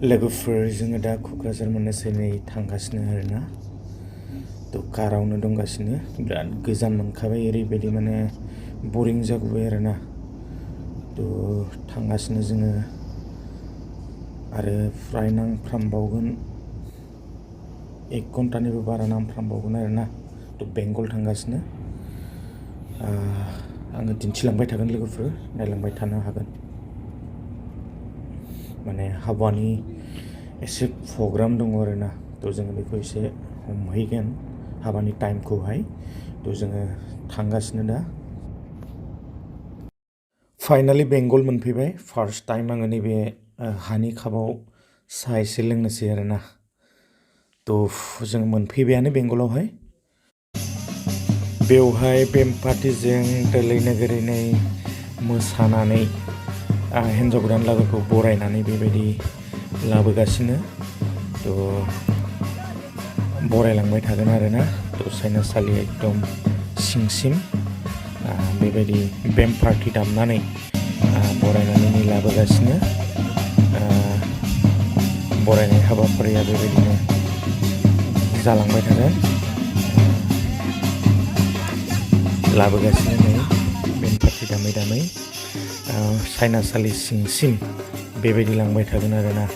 लोगोफोर जोङो दा क'क्राझार मोननोसै नै थांगासिनो आरोना थ' कारावनो दंगासिनो बिराद गोजान मोनखाबाय ओरैबायदि माने बरिं जागौबाय आरोना थ' थांगासिनो जोङो आरो फ्राय नांफ्रामबावगोन 1 घन्टानिबो बारा नांफ्रामबावगोन आरोना थ' बेंगल थांगासिनो आङो दिन्थिलांबाय थागोन लोगोफोर नायलांबाय थानो हागोन माने हाबानि एसे प्रग्राम दङ आरोना थ' जोङो बेखौ एसे हमहैगोन हाबानि टाइमखौहाय थ' जोङो थांगासिनो दा फाइनालि बेंगल मोनफैबाय फार्स्ट टाइम आङो नैबे हानि कापाव साहा एसे लोंनोसै आरोना थ' जों मोनफैबायानो बेंगलावहाय बेवहाय बेम पार्टिजों दोलै नोगोरैनै मोसानानै हिन्जाव गोदान लागोखौ बरायनानै बेबायदि लाबोगासिनो थ' बरायलांबाय थागोन आरोना थ' साइनासालि एकदम सिंसिम बेबायदि बेम पार्टि दामनानै बरायनानै लाबोगासिनो बरायनाय हाबाफारिया बेबायदिनो जालांबाय थागोन लाबोगासिनो नै बेम पार्टि दामै दामै साइनासालि सिंसिम बेबायदि लांबाय थागोन आरोना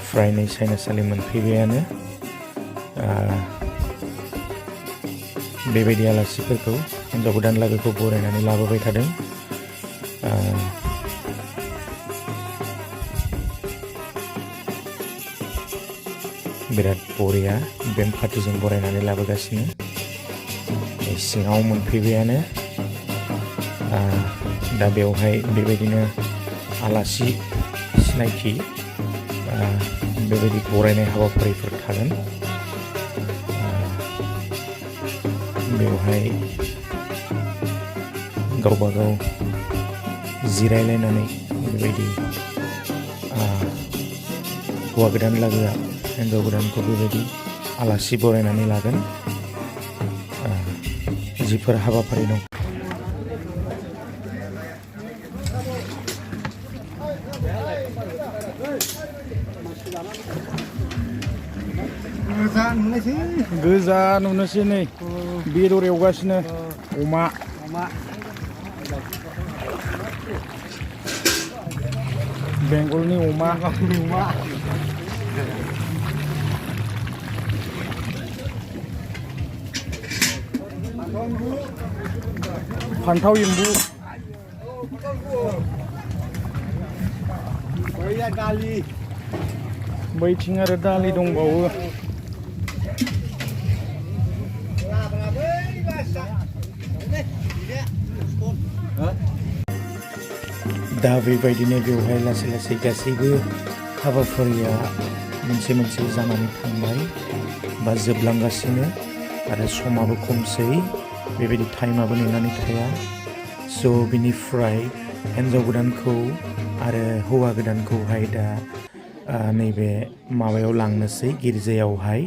फ्राय नै साइनासालि मोनफैबायानो बेबायदि आलासिफोरखौ हिन्जाव गोदान लागोखौ बरायनानै लाबोबाय थादों बिराद बरिया बेम पार्टिजों बरायनानै लाबोगासिनो सिङाव मोनफैबायानो दा बेवहाय बेबायदिनो आलासि सिनायथि बेबायदि बरायनाय हाबाफारिफोर थागोन बेवहाय गावबा गाव जिरायलायनानै बेबायदि हौवा गोदान लागोआ हिन्जाव गोदानखौ बेबायदि आलासि बरायनानै लागोन जिफोर हाबाफारि दं गोजा नुनोसै नै बेदर एवगासिनो अमा बेंगलनि अमा फान्थाव एम्बु बैथिं आरो दालि दंबावो दा बेबायदिनो बेवहाय लासै लासै गासैबो हाबाफारिया मोनसे मोनसे जानानै थांबाय बा जोबलांगासिनो आरो समाबो खमसै बेबायदि टाइमाबो नेनानै थाया स' बिनिफ्राय हिन्जाव गोदानखौ आरो हौवा गोदानखौहाय दा नैबे माबायाव लांनोसै गिर्जायावहाय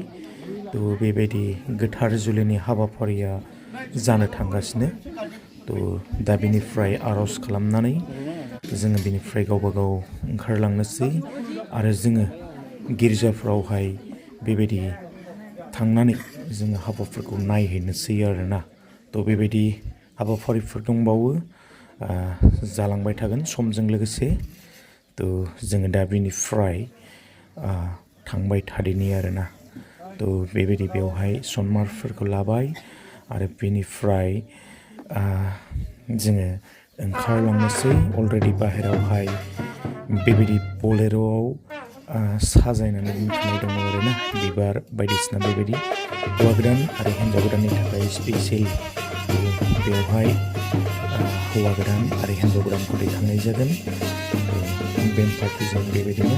थ' बेबायदि गोथार जुलिनि हाबाफारिया जानो थांगासिनो थ' दा बिनिफ्राय आर'ज खालामनानै जोङो बिनिफ्राय गावबा गाव ओंखारलांनोसै आरो जोङो गिर्जाफ्रावहाय बेबायदि थांनानै जोङो हाबाफोरखौ नायहैनोसै आरोना थ' बेबायदि हाबाफारिफोर दंबावो जालांबाय थागोन समजों लोगोसे थ' जोङो दा बिनिफ्राय थांबाय थादिनि आरोना थ' बेबायदि बेवहाय सनमानफोरखौ लाबाय आरो बेनिफ्राय जोङो ओंखारलांनोसै अलरेडि बाहेरायावहाय बेबायदि बलेर'आव साजायनानै दोनखानाय दङ आरोना बिबार बायदिसिना बेबायदि हौवा गोदान आरो हिन्जाव गोदाननि थाखाय स्पेसियेल बेवहाय हौवा गोदान आरो हिन्जाव गोदानखौ दैखांनाय जागोन बेम पार्टिजों बेबायदिनो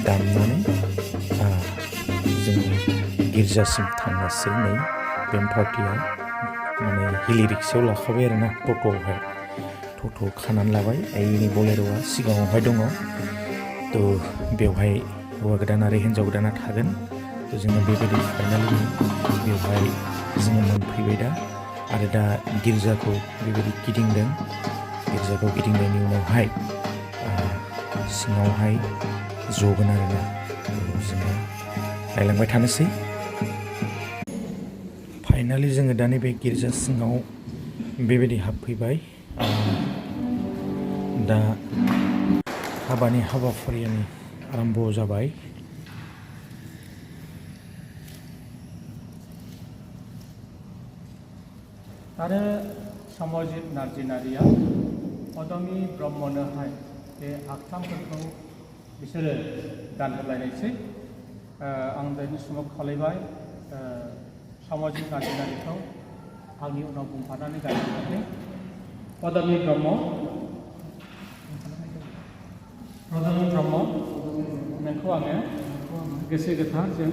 दामनानै जोङो गिर्जासिम थांनोसै नै बेम पार्टिया माने हिलि रिक्सायाव लाखाबाय आरोना टट'आवहाय टट' खानानै लाबाय ऐनि बलेर'आ सिगाङावहाय दङ थ' बेवहाय हौवा गोदान आरो हिन्जाव गोदाना थागोन थ' जोङो बेबायदि फाइनालि बेवहाय जोङो मोनफैबाय दा आरो दा गिर्जाखौ बेबायदि गिदिंदों गिर्जाखौ गिदिंनायनि उनावहाय सिङावहाय जगोन आरोना जोङो नायलांबाय थानोसै फाइनालि जोङो दा नैबे गिर्जा सिङाव बेबायदि हाबफैबाय दा हाबानि हाबाफारियानो आरम्भ जाबाय आरो समजित नार्जिनारिया पदमी ब्रह्मनोहाय बे आगथामफोरखौ बिसोरो गानहोलायनायसै आं दानि समाव खावलायबाय समजित नार्जिनारिखौ आंनि उनाव बुंफानानै गानहोनानै पदमी ब्रह्म नोंखौ आङो गोसो गोथारजों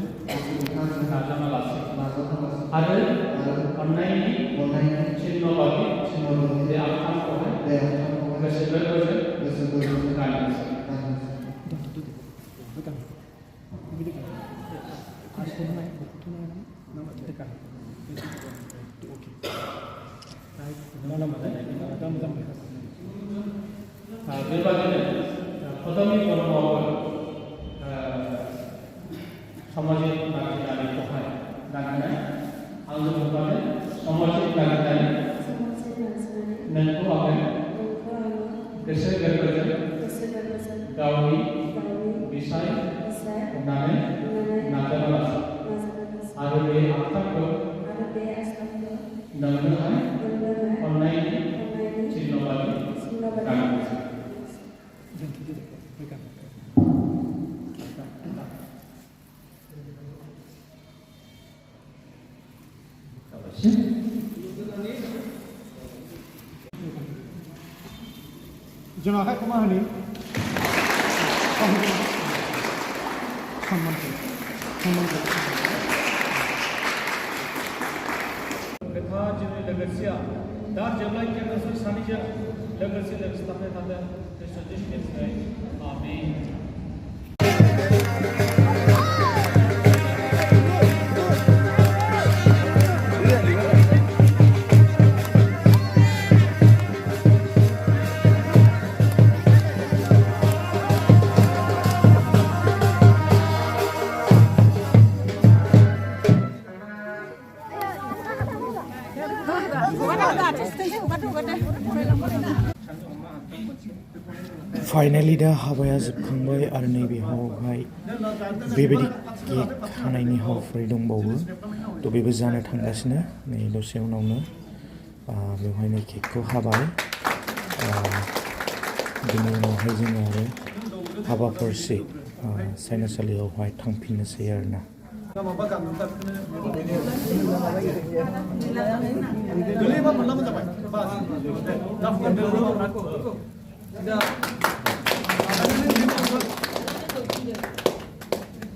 नाजाना लासै आरो अननायनि चिन्ह बादि बे आगथामखौहाय गोसो गोरबोजों गानहोनोसै बेबादिनो पदमी ब्रह्मआबो समजित नार्जिनारिखौहाय गानहोनाय आंनो बुंबानो समजित नार्जिनारि नोंखौ आङो गोसो गोरबोजों गावनि बिसाय होननानै नाजाना लासै आरो बे आगथामखौ नोंनोहाय अननायनि चिन्ह बादि गानहोनोसै जोंहा आखाइ खमा होनि खोथा जोंनि लोगोसेया दा जेब्लायबो नोंसोर सानैजों लोगोसे थाबाय थादों खृष्टनि गेजेरजों आमीन फाइनालि दा हाबाया जोबखांबाय आरो नैबेयावहाय बेबायदि केक हानायनि हाबाफारि दंबावो थ' बेबो जानो थांगासिनो नै दसे उनावनो बेवहायनो केकखौ हाबाय बेनि उनावहाय जोङो आरो हाबाफोरसै साइनासालियावहाय थांफिननोसै आरोना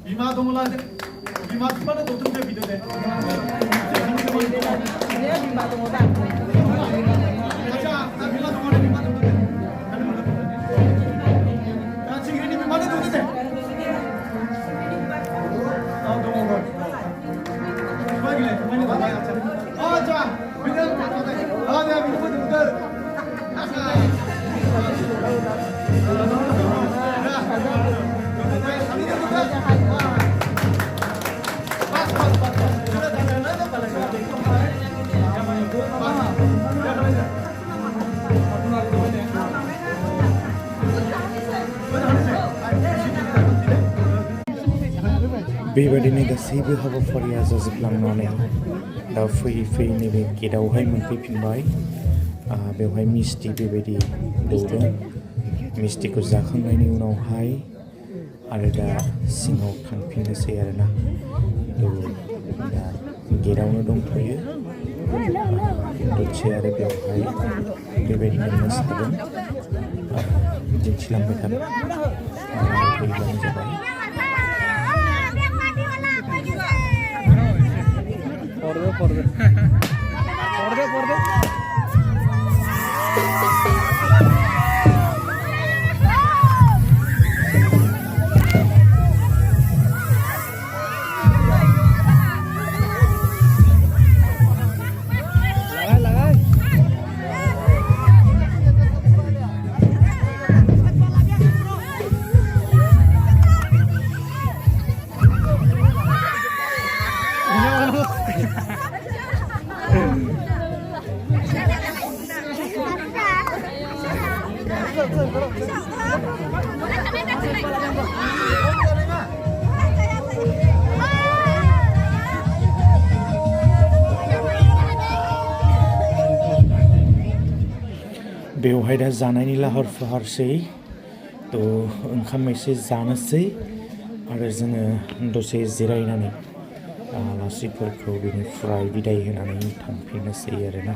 비마 동을라 비마 투마는 도둑대 비도네 네 비마 동을라 가자 나 비마 동을라 비마 도둑대 야 지금이 비마는 도둑대 아 동을 비마길래 비마는 도둑대 자 비는 아 내가 비는 도둑대 बेबायदिनो गासैबो हाबाफारिया जाजोबलांनानै दा फैयै फैयै नैबे गेटआवहाय मोनफैफिनबाय बेवहाय मिस्टि बेबायदि दौदों मिस्टिखौ जाखांनायनि उनावहाय आरो दा सिङाव थांफिननोसै आरोना दा गेटआवनो दंथ'यो दसे आरो बेवहाय बेबायदिनो मोसागोन दिन्थिलांबाय थागोन फैबानो जाबाय बेवहाय दा जानायनि लाहार फाहारसै थ' ओंखाम एसे जानोसै आरो जोङो दसे जिरायनानै आलासिफोरखौ बेनिफ्राय बिदाय होनानै थांफिननोसै आरोना